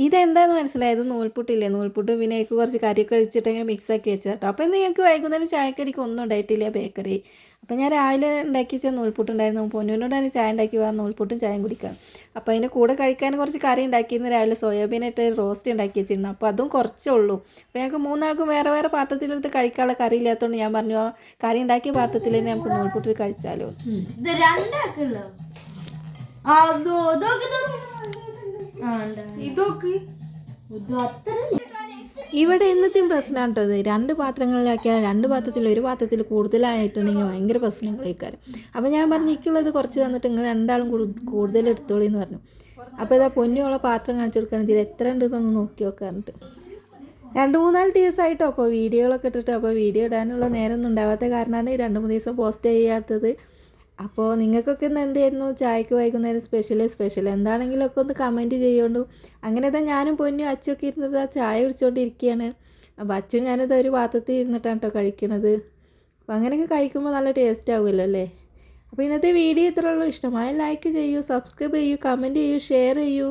ഇതെന്താന്ന് മനസ്സിലായത് നൂൽപുട്ടില്ലേ, നൂൽപുട്ട് പിന്നെ അതിലേക്ക് കുറച്ച് കറിയൊക്കെ ഒഴിച്ചിട്ട് ഇങ്ങനെ മിക്സാക്കി വെച്ചാൽ കേട്ടോ. അപ്പോൾ നിങ്ങൾക്ക് വൈകുന്നേരം ചായക്കടിക്ക് ഒന്നും ഉണ്ടായിട്ടില്ല ബേക്കറി. അപ്പോൾ ഞാൻ രാവിലെ ഉണ്ടാക്കി വെച്ചാൽ നൂൽപുട്ടുണ്ടായിരുന്നു. പൊന്നുവിനോടാണ് ചായ ഉണ്ടാക്കി പോകാൻ, നൂൽപുട്ടും ചായയും കുടിക്കാം. അപ്പോൾ അതിൻ്റെ കൂടെ കഴിക്കാൻ കുറച്ച് കറി ഉണ്ടാക്കിയിരുന്നു. രാവിലെ സോയാബീനായിട്ട് റോസ്റ്റ് ഉണ്ടാക്കി വെച്ചിരുന്നു. അപ്പോൾ അതും കുറച്ചേ ഉള്ളൂ. അപ്പോൾ ഞങ്ങൾക്ക് മൂന്നാൾക്കും വേറെ വേറെ പാത്രത്തിലെടുത്ത് കഴിക്കാനുള്ള കറി ഇല്ലാത്തതുകൊണ്ട് ഞാൻ പറഞ്ഞു കറി ഉണ്ടാക്കിയ പാത്രത്തിൽ തന്നെ നമുക്ക് നൂൽപുട്ടിൽ കഴിച്ചാലോ. ഇവിടെ എന്നത്തെയും പ്രശ്നമാണ് കേട്ടോ. ഇത് 2 പാത്രങ്ങളിലാക്കിയാൽ 2 പാത്രത്തിൽ 1 പാത്രത്തിൽ കൂടുതലായിട്ടുണ്ടെങ്കിൽ ഭയങ്കര പ്രശ്നങ്ങളേക്കാരം. അപ്പോൾ ഞാൻ പറഞ്ഞു എനിക്കുള്ളത് കുറച്ച് തന്നിട്ട് നിങ്ങൾ 2 ആളും കൂടുതൽ എടുത്തോളി എന്ന് പറഞ്ഞു. അപ്പോൾ ഇതാ പൊന്നിയുള്ള പാത്രം കാണിച്ചു കൊടുക്കുകയാണ്. ഇതിൽ എത്ര ഉണ്ടെന്നൊന്ന് നോക്കി നോക്കാറുണ്ട്. 2-3 ദിവസമായിട്ടോ അപ്പോൾ വീഡിയോകളൊക്കെ ഇട്ടിട്ട്. അപ്പോൾ വീഡിയോ ഇടാനുള്ള നേരമൊന്നും ഉണ്ടാവാത്ത കാരണമാണ് 2-3 ദിവസം പോസ്റ്റ് ചെയ്യാത്തത്. അപ്പോൾ നിങ്ങൾക്കൊക്കെ ഇന്ന് എന്തായിരുന്നു ചായക്ക് വൈകുന്നേരം സ്പെഷ്യൽ എന്താണെങ്കിലുമൊക്കെ ഒന്ന് കമൻറ്റ് ചെയ്യുകൊണ്ടു. അങ്ങനെ തന്നെ ഞാനും പൊന്നും അച്ചുമൊക്കെ ഇരുന്നത് ആ ചായ കുടിച്ചുകൊണ്ടിരിക്കുകയാണ്. അപ്പോൾ അച്ചും ഞാനിത് ഒരു പാത്രത്തിൽ ഇരുന്നിട്ടാണ് കേട്ടോ കഴിക്കണത്. അപ്പോൾ അങ്ങനെയൊക്കെ കഴിക്കുമ്പോൾ നല്ല ടേസ്റ്റ് ആവുമല്ലോ അല്ലേ. അപ്പോൾ ഇന്നത്തെ വീഡിയോ ഇത്രയുള്ളൂ. ഇഷ്ടമായ ലൈക്ക് ചെയ്യൂ, സബ്സ്ക്രൈബ് ചെയ്യൂ, കമൻറ്റ് ചെയ്യൂ, ഷെയർ ചെയ്യൂ.